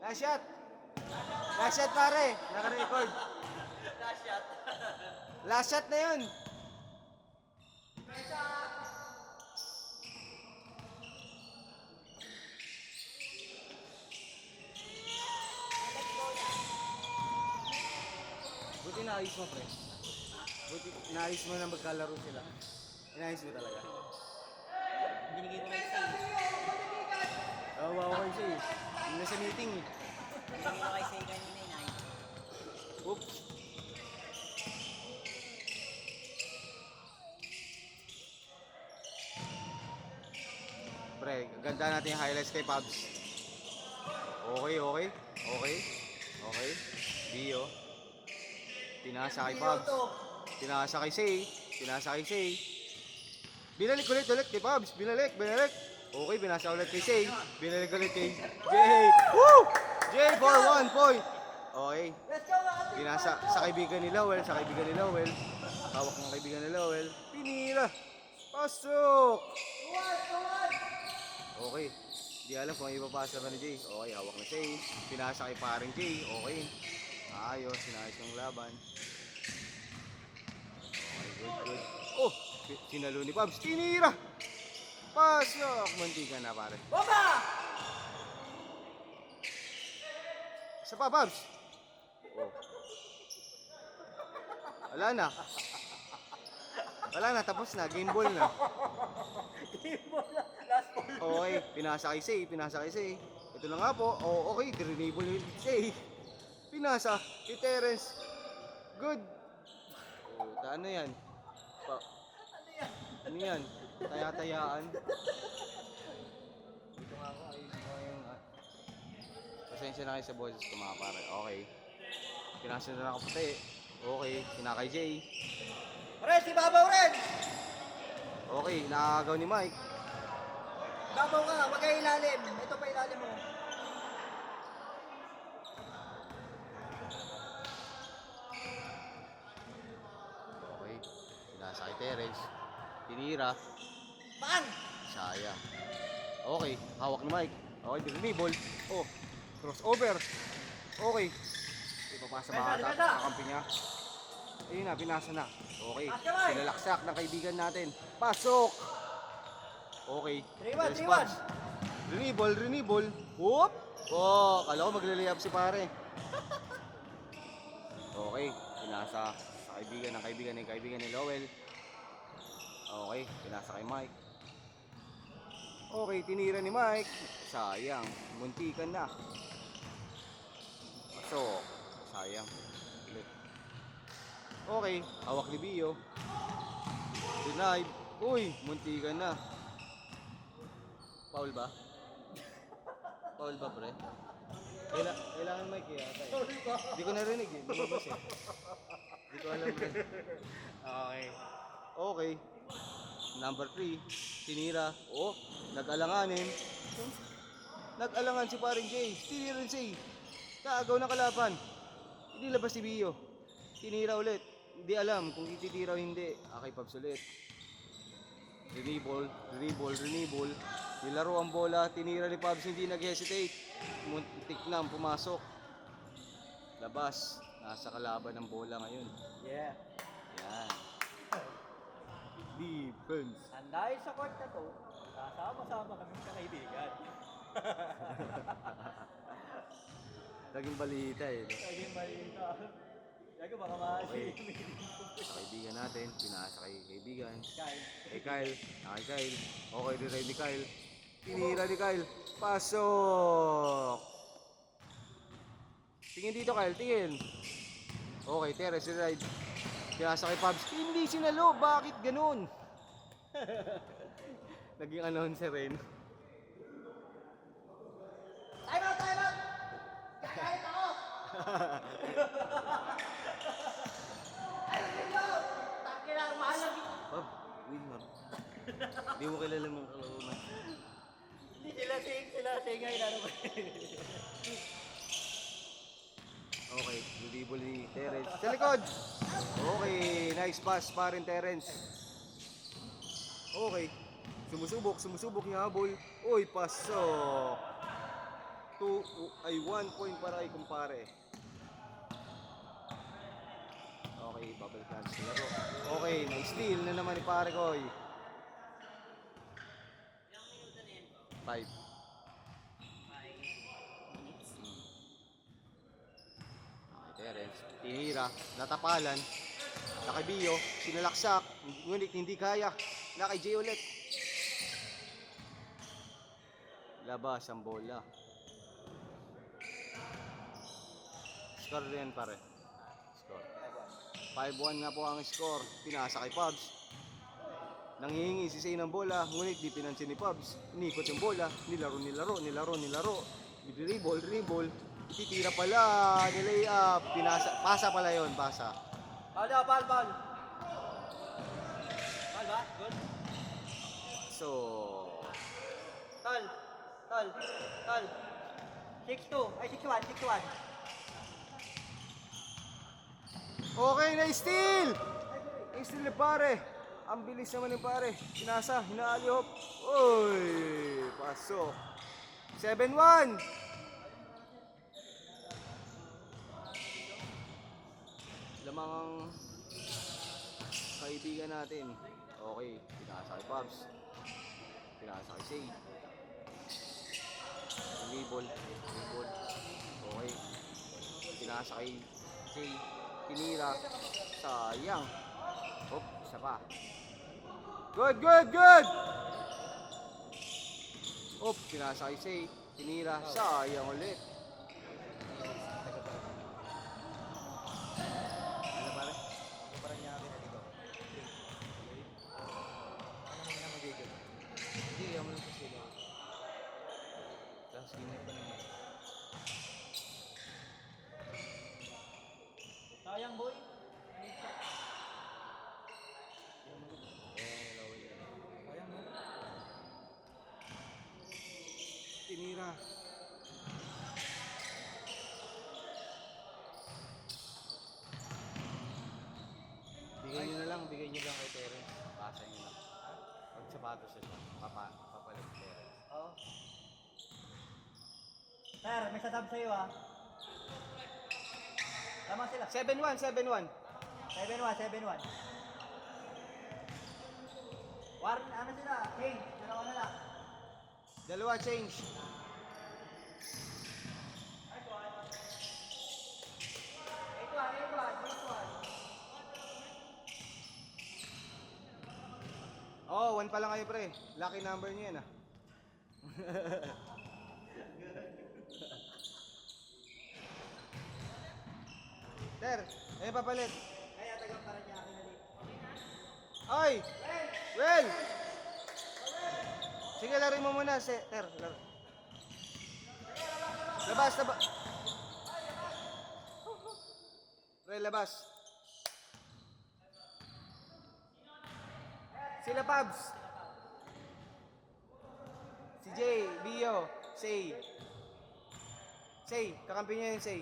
Last shot. Last shot pare. Naka-record. Last shot. Last shot na yun. Buti naayos mo, pre. Buti naayos mo na magkalaro sila. Inaayos mo talaga. Binigay ko kay Say. Oo, wow, okay siya eh. Yung nasa meeting eh. Binigay ko kay Say kanina inay. Oops. Pre, ganda natin yung highlights kay Pabs. Okay, okay. Okay. Okay. Dio. Tinasa kay Pabs. Tinasa kay Say. Tinasa kay Say. Binalik ulit kay Pabs. Binalik. Okay, binasa ulit kay Say. Binalik ulit kay Jay. Woo! Jay for 1 point. Okay. Binasa sa kaibigan ni Lowell. Hawak ng kaibigan ni Lowell. Pinira. Pasok! Okay. Di alam kung ipapasa ba ni Jay. Okay, hawak na Jay. Pinasa kay paring Jay. Okay. Ayos, sinayos ng laban. Okay, good. Oh! Sinalo ni Pabs. Tinira! Pasok! Mantika na pare. Baba! Isa pa, Pabs. Oh. Wala na. Wala na, tapos na. Game ball na. Game ball na. Last ball. Okay, pinasa kay Say. Ito na nga po. Oh, okay, drenable ni Say. Pinasa kay Terence. Good. Oh, ano yan? Ano yan? Taya-tayaan. Dito nga ako, ayun ko yung... Pasensya na kayo sa boses ko mga pare. Okay. Pinasa na lang kaputi. Okay, sinakay Jay. Ren, si Babaw Ren! Okay, nakagaw ni Mike. Babaw ka, wag kayo ilalim. Ito pa ilalim mo. Okay, pinasa kay Terence. Tinira. Baan? Sayang. Okay, hawak ni Mike. Okay, dribble. Oh, crossover. Okay. Ipapasa ba ata sa kampi niya? Ayun na, pinasa na. Okay, sinalaksak ng kaibigan natin. Pasok! Okay. 3-1, 3-1. Dribble. Whoop! Oh, kala ko maglalayap si pare. Okay, pinasa sa kaibigan ni Lowell. Okay, pinasa kay Mike. Okay, tinira ni Mike. Sayang, muntikan na. Pasok. Sayang. Ulit. Okay, hawak ni Bio. Denied. Uy, muntikan na. Foul ba? Foul ba, pre? Kailangan Mike eh. Hindi ko narinig eh. Lumabas eh. Hindi ko alam eh. Okay. Okay. Number 3, tinira. Oh, nag-alanganin. Nag-alangan si paring Jay. Tinira rin siya. Kaagaw ng kalaban. Hindi labas si Bio. Tinira ulit. Hindi alam kung ititira o hindi. Okay, Pabs ulit. Dribble. Nilaro ang bola. Tinira ni Pabs. Hindi nag-hesitate. Muntik na pumasok. Labas. Nasa kalaban ng bola ngayon. Yeah. Yan. Defense. And dahil sa court na to, kasama-sama kami sa kaibigan. Laging balita eh. No? Naging malita. Yago baka maasin. Sa kaibigan natin, pinasa kay kaibigan. Kyle. Kay Kyle, kay Kyle. Okay, re-ride ni Kyle. Tinira ni Kyle. Pasok! Tingin dito Kyle, tingin. Okay, Terence, re-ride. Pinasa kay Pabs. Hindi sinalo, bakit ganun? Naging announcer rin. Time out! Kakahit ako! Ay, dito! Takira, mahalag yun. Pab, uy, Mab. Hindi mo kilala mong kalaunan. Hindi sila ngayon ano ba? Okay, dribble ni Terence. Sa likod! Okay, nice pass pa rin Terence. Okay, sumusubok, hihabol. Uy, pasok! 1 point para kay kumpare. Okay, bubble clutch sa laro. Okay, na-steal na naman ni pare Koy. 5. Okay, Terence. Tinira, natapalan. Nakabiyo, sinalaksak. Ngunit hindi kaya. Nakay J ulit. Labas ang bola. Score din pare. Score. 5-1 na po ang score. Pinasa kay Pubs. Nanghihingi si Say ng bola, ngunit di pinansin ni Pubs. Inikot yung bola, nilaro. Dribble. Ititira pala, nilay up. Pasa pala yon, pasa. Bal. Bal ba? Good. So, Tol. 6-2. Ay, 6-1. okay na steal! Steal ni pare. Ang bilis naman ni pare. Pinasa, hinaalihop. Uy, pasok. 7-1. Lamang ang kaibigan natin. Okay, pinasa kay Pubs. Pinasa kay Say. Dribble. Okay. Pinasa kay Say. Tinira. Sayang. Hop, isa pa. Good! Hop, pinasa kay Say. Tinira. Sayang ulit. Ano pare? Ito parang niya akin na dito. Ano mo na magiging? Hindi, ayaw mo lang sa sila. Tapos ginip pa naman. Sayang, boy. Sayang, boy. Tinira. Bigay nyo lang kay Terence. Pasa nyo lang. Pag sapatos siya, papalit kay Terence. Oo. Sir, may sasabi sa'yo ah. Tama sila. 7-1. 7-1. Ano sila? Change. Dalawa na lang. Dalawa change. Oh, 1 pa lang kayo pre. Lucky number niyo yan ah. Ter, papalit. Kaya tagang para niya akin na dito. Ay! Well! Sige, laro mo muna. Ter, laro. Labas. Pre, labas. Sila Pabs. Si Jay, Bio, Say. Kakampi niya yung Say.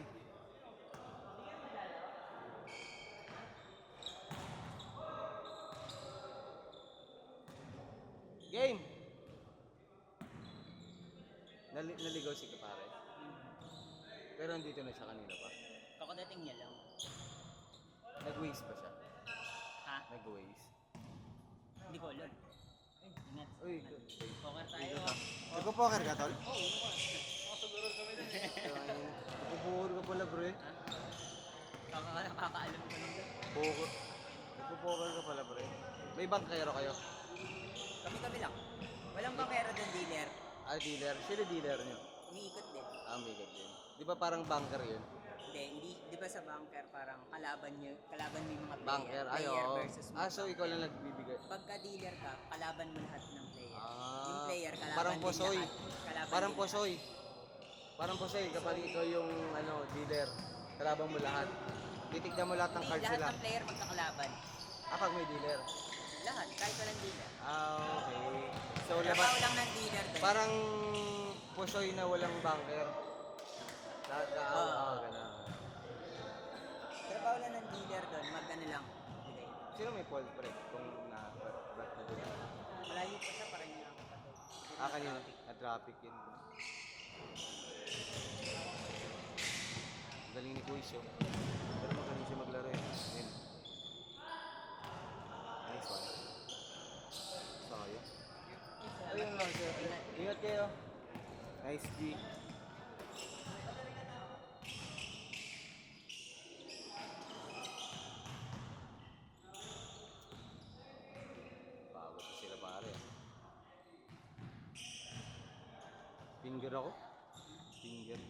Game! Naligaw si kapare. Pero andito na siya kanina pa. Kakadating niya lang. Nag-waste pa siya. Ha? Nag-waste. Hindi ko alam. Ingat. Uy, Poker tayo. nagpo-poker ka, tol? Oo, nakasugurol kami na. Nagpo-poker ka pala, bro eh. Kakaalam ko lang. Poker. Nagpo-poker ka pala, bro eh. May bankero kayo? Kami lang. Walang bakera doon, dealer. Ah, dealer. Sino dealer nyo? Umiikot din. Ah, may din. Di ba parang banker yun? Hindi. Di ba sa banker parang kalaban mo yung mga player. Banker? Ay, Player oo. versus Ah, so banker. ikaw lang nagbibigay. Pagka dealer ka, kalaban mo lahat ng player. Ah, Yung player, kalaban parang din posoy. lahat. Kalaban Parang din posoy. Parang posoy kapag ikaw yung dealer. Kalaban mo lahat. Titignan mo lahat ng Hindi, cards lahat nila. ng player magkakalaban. Ah, pag may dealer. Lahat, kahit walang dealer. Ah, okay. So, Trabaho lang ng dealer doon. parang posoy na walang banker. Ganun. Trabaho lang ng dealer doon, mag-ano lang. Bigay. Sino may fault break kung na-bat na din? Malayo pa siya, parang niya ako pa to. Ah, kanina. Na-traffic yun. Galing ni Kuisyo. Pero magaling siya maglaro eh. Ayun. Nice one. Sayang. Ayun lang sir. Ingat kayo. Nice G. Pagod na sila pare. Finger ako. Finger.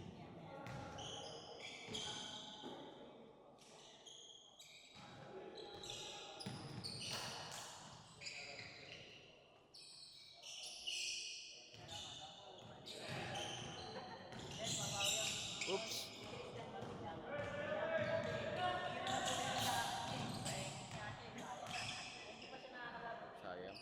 Oops. Sayang.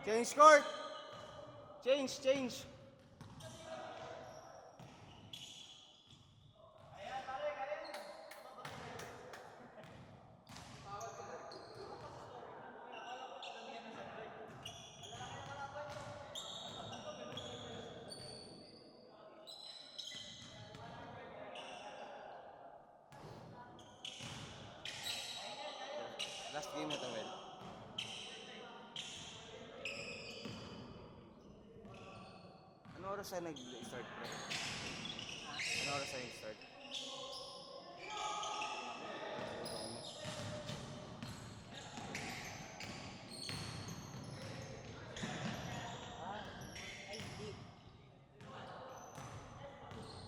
Change court! Change! Last game na to, Well. Ano oras na nag-start, pre? Ano oras na nag-start? Ay, hindi.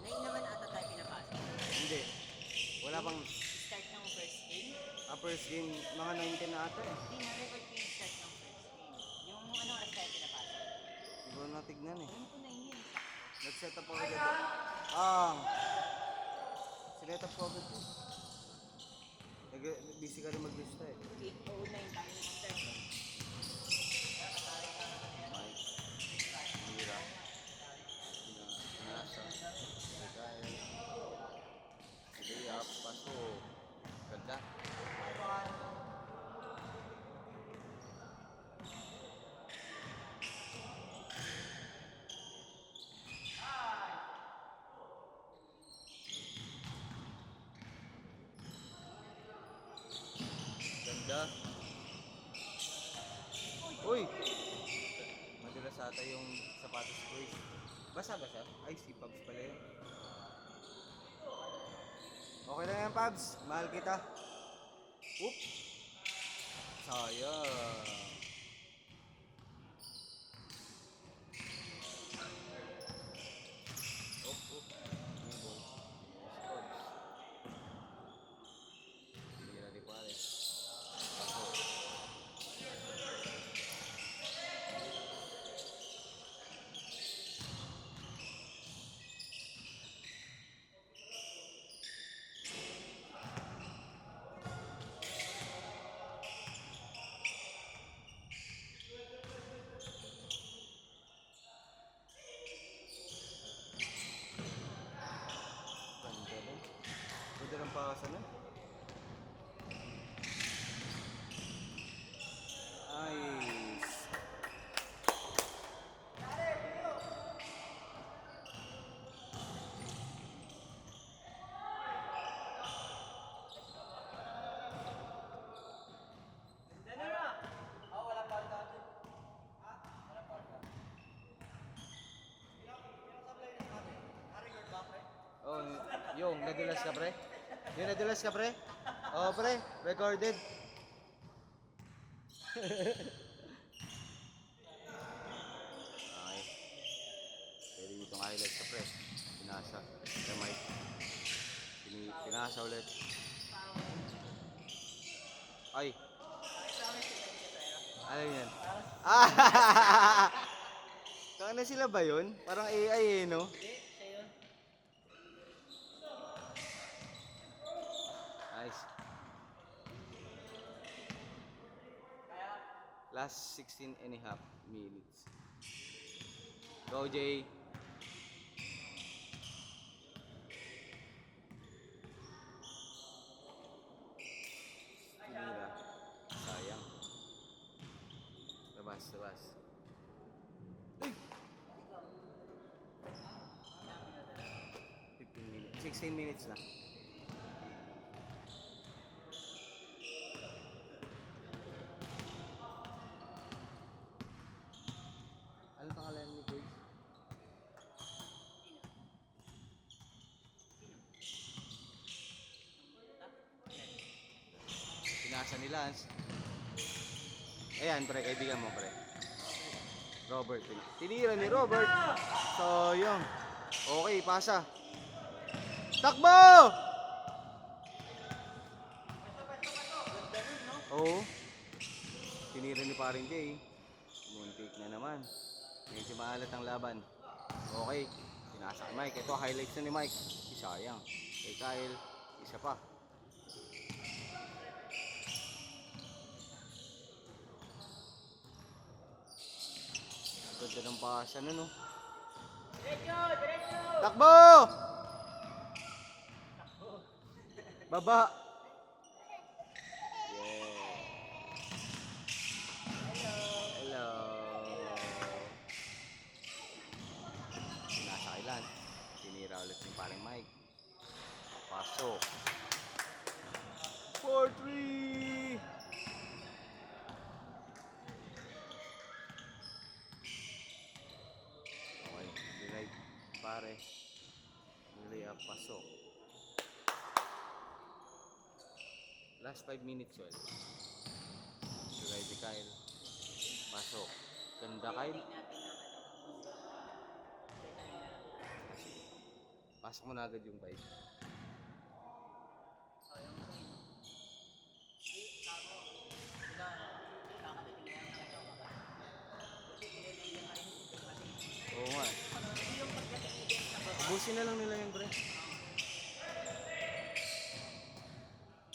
9 naman ata tayo pinapasok. Hindi. Wala pang Start ng first game. first game, mga 19 na ata eh. Hindi na-record ko yung start ng first game. Yung ano oras tayo pinapasok. Hindi ko na tignan eh. Alam ko na yun. Nag-set up ako agad. Sinet up ko agad eh. Busy ka rin maglista eh. 8:09 tayo nag-start. Mike. Mira. Nasa. Kaya. Sige, paso. Ganda. Ganda. Uy! Madulas ata yung sapatos ko eh. Basa ba siya? Ay, si Pabs pala yun. Okay lang yan, Pabs. Mahal kita. Oop! Sayang. Oop. Hey, boy. Pabs. Hindi na di pare. Paso. Ganda rin. Ganda ng pakasan na. Nice. Oh, yung nadulas ka pre? Yung nadulas ka pre? Oh pre, recorded. Okay. Pwede itong highlight ka pre. Pinasa. Kamay. Pinasa ulit. Ay. Ano yan? Ah! Kaya sila ba yun? Parang AI eh, no? Nice. Last 16 and a half minutes. Go, Jay. Tinira. Sayang. Labas, labas. Ay! 15 minutes. 16 minutes na. Ano pangalan ni Coach? Pinasa ni Lance. Ayan, pre, kaibigan mo, pre. Robert. Tinira ni Robert. Sayang. Okay, pasa. Takbo! Oo. Tinira ni paring Jay. Muntik na naman. Medyo maalat ang laban. Okay. Pinasa kay Mike. Ito, highlights na ni Mike. Sayang. Kay Kyle. Isa pa. Ganda ng pasa na, no? Takbo! Baba! Hello. Nasa kailan. Tinira ulit ni paring Mike. Pasok. 4-3! Okay. Delay. Pare. Delay up. Pasok. Last 5 minutes, well. Delay ni Kyle. Pasok. Ganda, Kyle. Pasok mo na agad yung 5. Oo nga. Ubusin na lang nila yung pre.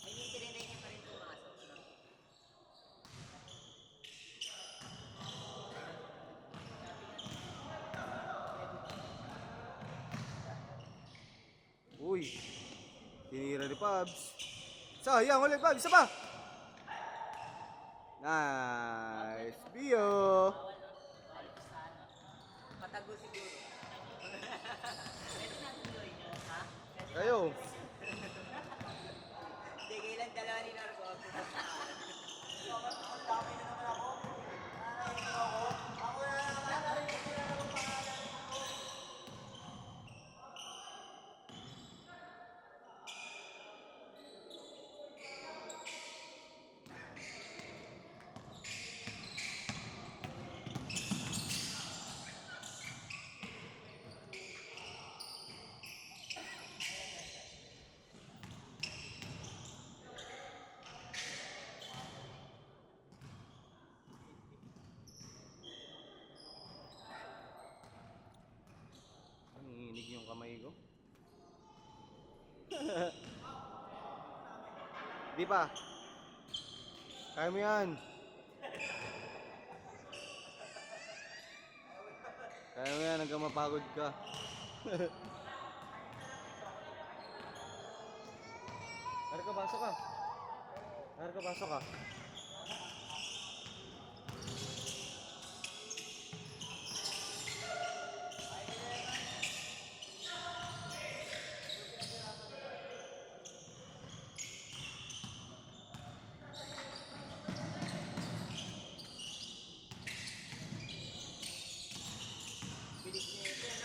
May tinitirayin niya pa rin pumasok. Uy. Tinira ni Pabs. Sayang ulit, Pabs. Isa pa. Nice. Bio. Patago siguro. Kayo. Hindi, kailan dalawa ni Narco. Nanginginig yung kamay ko. Di pa. Kaya mo yan. Kaya mo yan hanggang mapagod ka. Harka, pasok ka. Harka, pasok ka.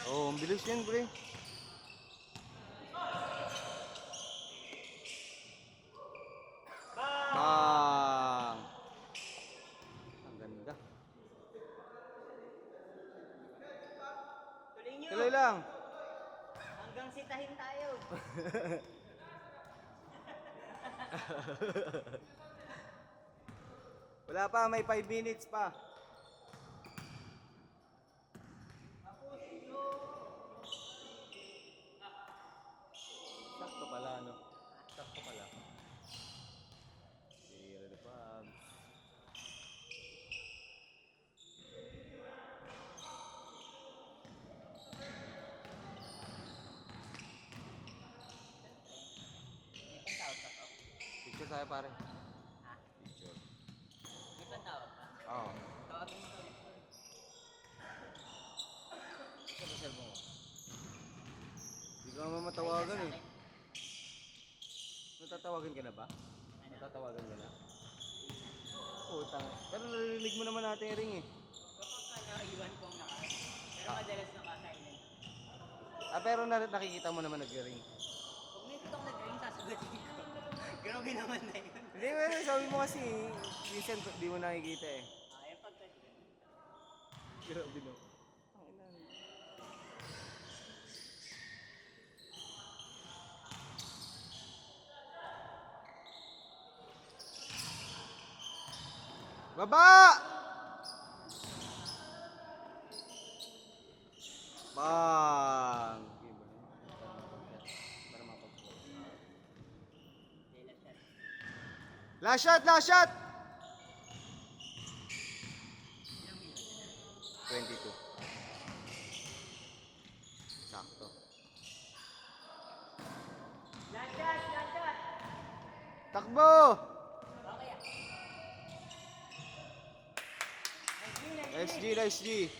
Oh, ang bilis yan, pre. Bang! Ang ganda. Tuloy nyo. Tuloy lang. Hanggang sitahin tayo. Wala pa, may 5 minutes pa. Sakto pala, no? Sakto pala. Zero the Pabs. May pantawag ka pa. Picture tayo pare. Ha? Picture. May pantawag ka? Oo. Tawagin mo to. Ito ba sir mo? Hindi ka naman matawagan eh. Natatawagan ka na ba? Natatawagan ka na? Putang. Pero narinig mo naman natin yung ring eh. Kapag ka naiwan kong naka. Pero madalas naka-silent. Pero nakikita mo naman nag-ring. Pag may kitang nag-ring, sasagutin ko. Grabe naman na yun. Hindi, well, sabi mo kasi, minsan di mo nakikita eh. Yung pagka Grabe no. Baba! Bang! Para mapag-score. Last shot, last shot! 22. Sakto. Last shot, last shot! Takbo! Okay ah. SG, SG.